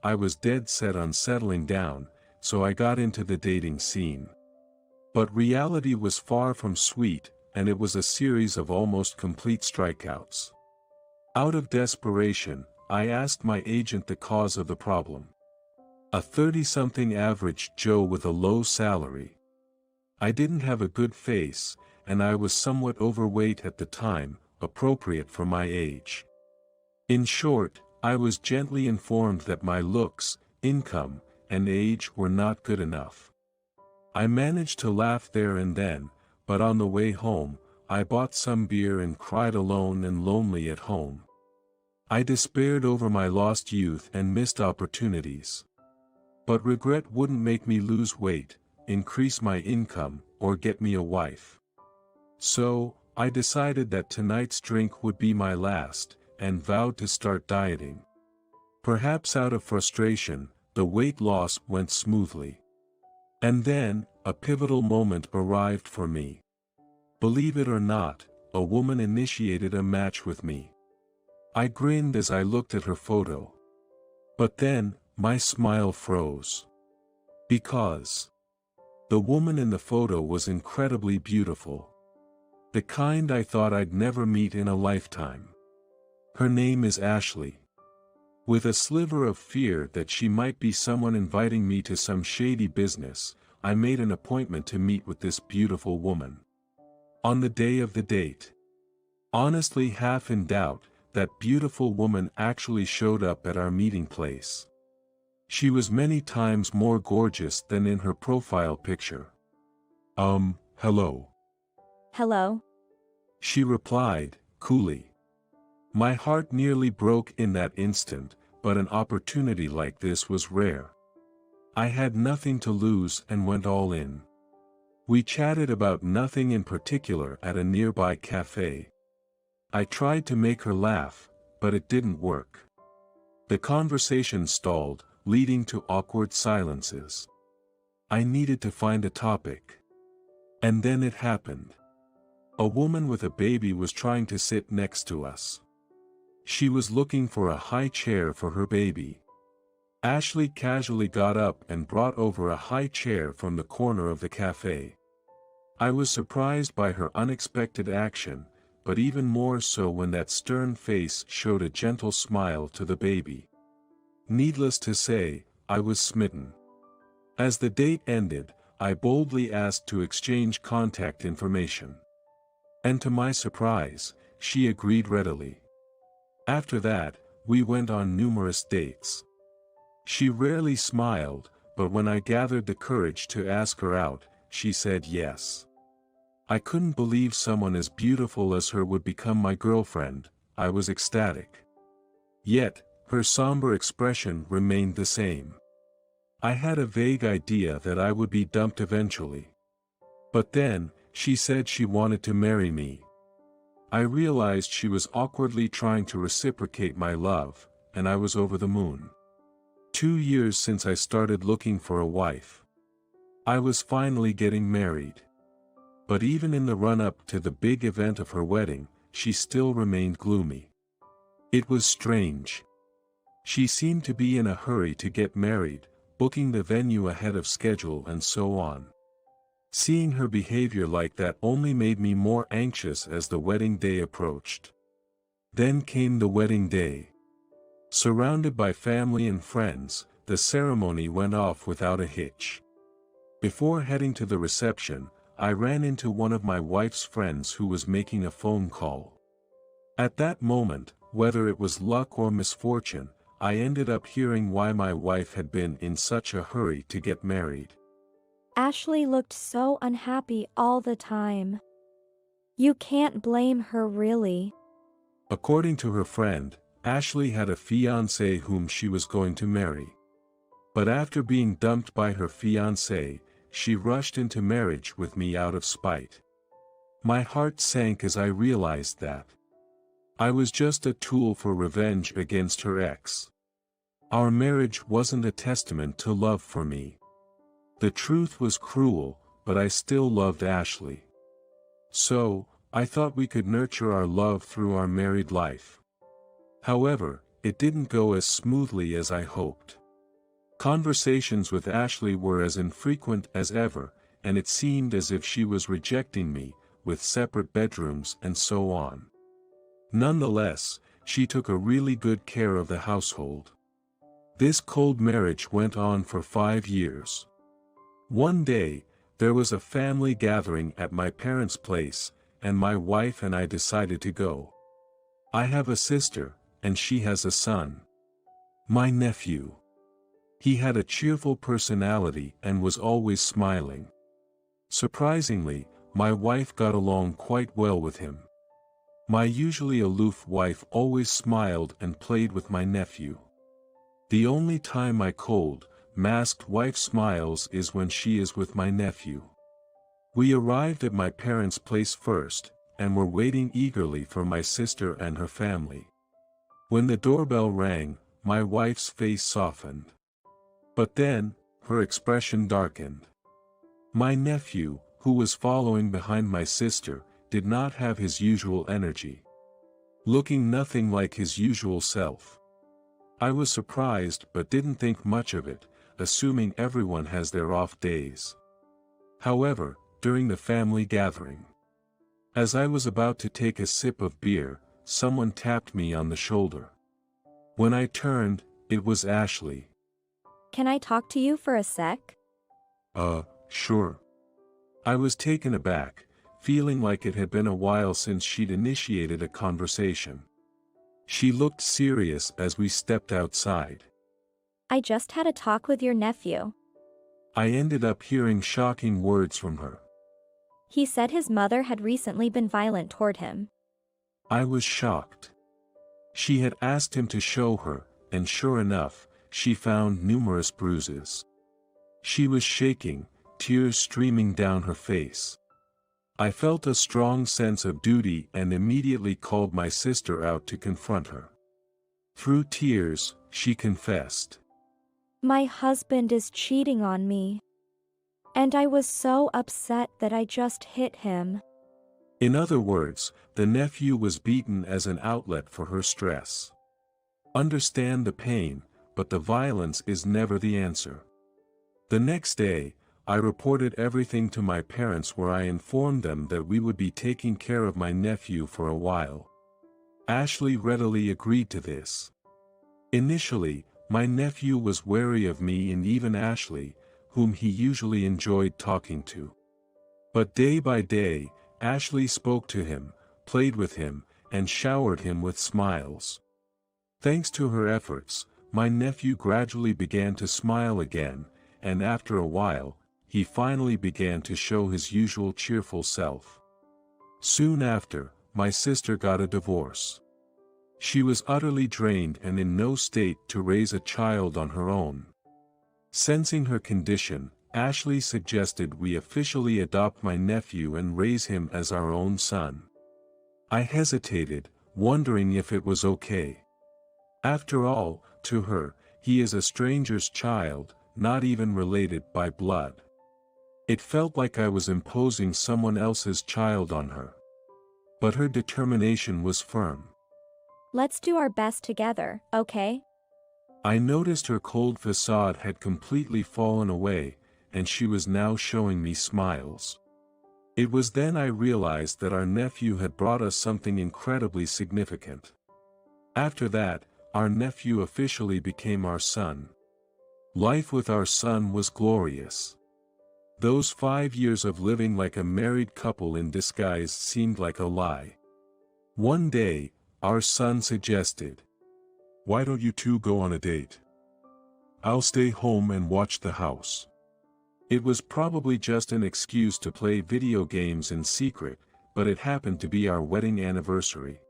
I was dead set on settling down, so I got into the dating scene. But reality was far from sweet, and it was a series of almost complete strikeouts. Out of desperation, I asked my agent the cause of the problem. A 30-something average Joe with a low salary. I didn't have a good face, and I was somewhat overweight at the time, appropriate for my age. In short, I was gently informed that my looks, income, and age were not good enough. I managed to laugh there and then, but on the way home, I bought some beer and cried alone and lonely at home. I despaired over my lost youth and missed opportunities. But regret wouldn't make me lose weight, increase my income, or get me a wife. So, I decided that tonight's drink would be my last, and vowed to start dieting. Perhaps out of frustration, the weight loss went smoothly. And then, a pivotal moment arrived for me. Believe it or not, a woman initiated a match with me. I grinned as I looked at her photo. But then, my smile froze. Because the woman in the photo was incredibly beautiful. The kind I thought I'd never meet in a lifetime. Her name is Ashley. With a sliver of fear that she might be someone inviting me to some shady business, I made an appointment to meet with this beautiful woman. On the day of the date. Honestly half in doubt, that beautiful woman actually showed up at our meeting place. She was many times more gorgeous than in her profile picture. Hello. Hello? She replied, coolly. My heart nearly broke in that instant, but an opportunity like this was rare. I had nothing to lose and went all in. We chatted about nothing in particular at a nearby cafe. I tried to make her laugh, but it didn't work. The conversation stalled, leading to awkward silences. I needed to find a topic. And then it happened. A woman with a baby was trying to sit next to us. She was looking for a high chair for her baby. Ashley casually got up and brought over a high chair from the corner of the cafe. I was surprised by her unexpected action, but even more so when that stern face showed a gentle smile to the baby. Needless to say, I was smitten. As the date ended, I boldly asked to exchange contact information. And to my surprise, she agreed readily. After that, we went on numerous dates. She rarely smiled, but when I gathered the courage to ask her out, she said yes. I couldn't believe someone as beautiful as her would become my girlfriend. I was ecstatic. Yet, her somber expression remained the same. I had a vague idea that I would be dumped eventually. But then, she said she wanted to marry me. I realized she was awkwardly trying to reciprocate my love, and I was over the moon. 2 years since I started looking for a wife. I was finally getting married. But even in the run-up to the big event of her wedding, she still remained gloomy. It was strange. She seemed to be in a hurry to get married, booking the venue ahead of schedule and so on. Seeing her behavior like that only made me more anxious as the wedding day approached. Then came the wedding day. Surrounded by family and friends, the ceremony went off without a hitch. Before heading to the reception, I ran into one of my wife's friends who was making a phone call. At that moment, whether it was luck or misfortune, I ended up hearing why my wife had been in such a hurry to get married. Ashley looked so unhappy all the time. You can't blame her really. According to her friend, Ashley had a fiancé whom she was going to marry. But after being dumped by her fiancé, she rushed into marriage with me out of spite. My heart sank as I realized that I was just a tool for revenge against her ex. Our marriage wasn't a testament to love for me. The truth was cruel, but I still loved Ashley. So, I thought we could nurture our love through our married life. However, it didn't go as smoothly as I hoped. Conversations with Ashley were as infrequent as ever, and it seemed as if she was rejecting me, with separate bedrooms and so on. Nonetheless, she took a really good care of the household. This cold marriage went on for 5 years. One day, there was a family gathering at my parents' place, and my wife and I decided to go. I have a sister, and she has a son. My nephew. He had a cheerful personality and was always smiling. Surprisingly, my wife got along quite well with him. My usually aloof wife always smiled and played with my nephew. The only time my cold, masked wife smiles is when she is with my nephew. We arrived at my parents' place first, and were waiting eagerly for my sister and her family. When the doorbell rang, my wife's face softened. But then, her expression darkened. My nephew, who was following behind my sister, did not have his usual energy. Looking nothing like his usual self. I was surprised but didn't think much of it, assuming everyone has their off days. However, during the family gathering, as I was about to take a sip of beer, someone tapped me on the shoulder. When I turned, it was Ashley. Can I talk to you for a sec? Sure. I was taken aback, feeling like it had been a while since she'd initiated a conversation. She looked serious as we stepped outside. I just had a talk with your nephew. I ended up hearing shocking words from her. He said his mother had recently been violent toward him. I was shocked. She had asked him to show her, and sure enough, she found numerous bruises. She was shaking, tears streaming down her face. I felt a strong sense of duty and immediately called my sister out to confront her. Through tears, she confessed. My husband is cheating on me. And I was so upset that I just hit him. In other words, the nephew was beaten as an outlet for her stress. Understand the pain, but the violence is never the answer. The next day, I reported everything to my parents, where I informed them that we would be taking care of my nephew for a while. Ashley readily agreed to this. Initially, my nephew was wary of me and even Ashley, whom he usually enjoyed talking to. But day by day, Ashley spoke to him, played with him, and showered him with smiles. Thanks to her efforts, my nephew gradually began to smile again, and after a while, he finally began to show his usual cheerful self. Soon after, my sister got a divorce. She was utterly drained and in no state to raise a child on her own. Sensing her condition, Ashley suggested we officially adopt my nephew and raise him as our own son. I hesitated, wondering if it was okay. After all, to her, he is a stranger's child, not even related by blood. It felt like I was imposing someone else's child on her. But her determination was firm. Let's do our best together, okay? I noticed her cold facade had completely fallen away, and she was now showing me smiles. It was then I realized that our nephew had brought us something incredibly significant. After that, our nephew officially became our son. Life with our son was glorious. Those 5 years of living like a married couple in disguise seemed like a lie. One day, our son suggested, "Why don't you two go on a date? I'll stay home and watch the house." It was probably just an excuse to play video games in secret, but it happened to be our wedding anniversary.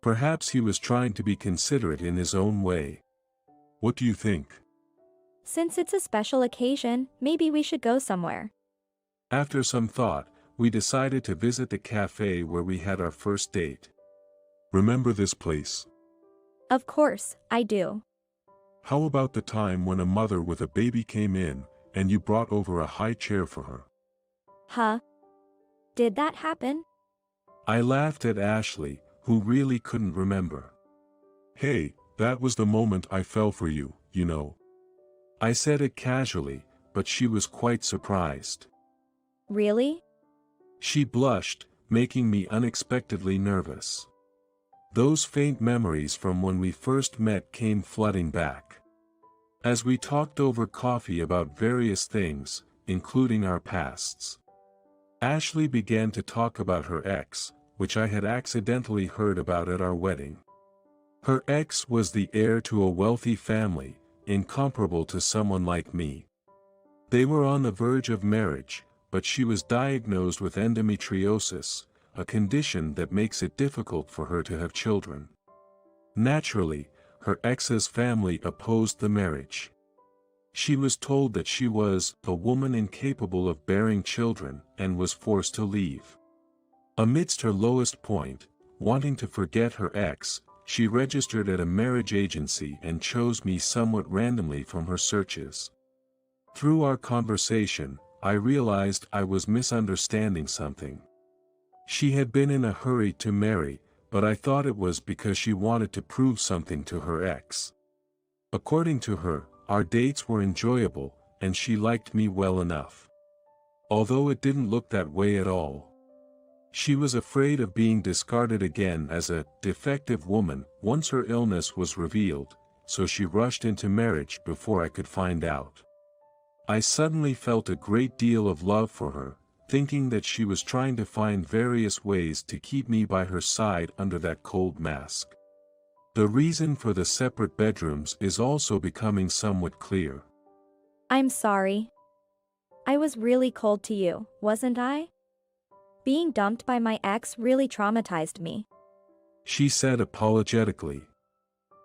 Perhaps he was trying to be considerate in his own way. What do you think? Since it's a special occasion, maybe we should go somewhere. After some thought, we decided to visit the cafe where we had our first date. Remember this place? Of course, I do. How about the time when a mother with a baby came in, and you brought over a high chair for her? Huh? Did that happen? I laughed at Ashley, who really couldn't remember. Hey, that was the moment I fell for you, you know. I said it casually, but she was quite surprised. Really? She blushed, making me unexpectedly nervous. Those faint memories from when we first met came flooding back. As we talked over coffee about various things, including our pasts, Ashley began to talk about her ex, which I had accidentally heard about at our wedding. Her ex was the heir to a wealthy family, incomparable to someone like me. They were on the verge of marriage, but she was diagnosed with endometriosis, a condition that makes it difficult for her to have children. Naturally, her ex's family opposed the marriage. She was told that she was a woman incapable of bearing children and was forced to leave. Amidst her lowest point, wanting to forget her ex, she registered at a marriage agency and chose me somewhat randomly from her searches. Through our conversation, I realized I was misunderstanding something. She had been in a hurry to marry, but I thought it was because she wanted to prove something to her ex. According to her, our dates were enjoyable, and she liked me well enough. Although it didn't look that way at all. She was afraid of being discarded again as a defective woman once her illness was revealed, so she rushed into marriage before I could find out. I suddenly felt a great deal of love for her, thinking that she was trying to find various ways to keep me by her side under that cold mask. The reason for the separate bedrooms is also becoming somewhat clear. I'm sorry. I was really cold to you, wasn't I? Being dumped by my ex really traumatized me. She said apologetically.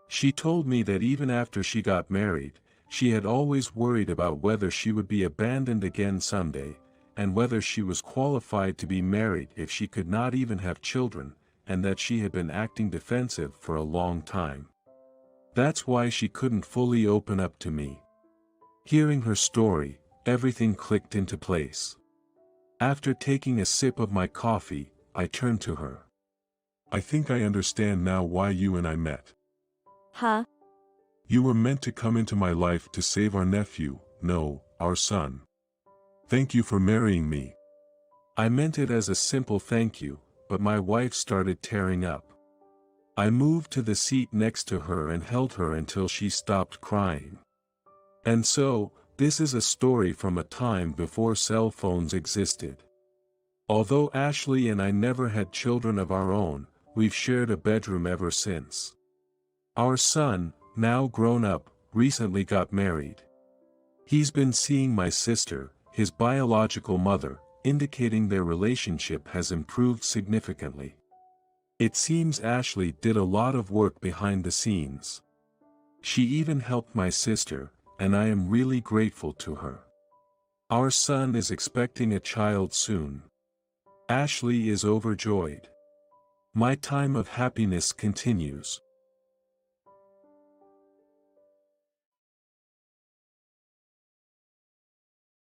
She told me that even after she got married, she had always worried about whether she would be abandoned again someday, and whether she was qualified to be married if she could not even have children, and that she had been acting defensive for a long time. That's why she couldn't fully open up to me. Hearing her story, everything clicked into place. After taking a sip of my coffee, I turned to her. I think I understand now why you and I met. Huh? You were meant to come into my life to save our nephew, no, our son. Thank you for marrying me. I meant it as a simple thank you, but my wife started tearing up. I moved to the seat next to her and held her until she stopped crying. And so, this is a story from a time before cell phones existed. Although Ashley and I never had children of our own, we've shared a bedroom ever since. Our son, now grown up, recently got married. He's been seeing my sister, his biological mother, indicating their relationship has improved significantly. It seems Ashley did a lot of work behind the scenes. She even helped my sister, and I am really grateful to her. Our son is expecting a child soon. Ashley is overjoyed. My time of happiness continues.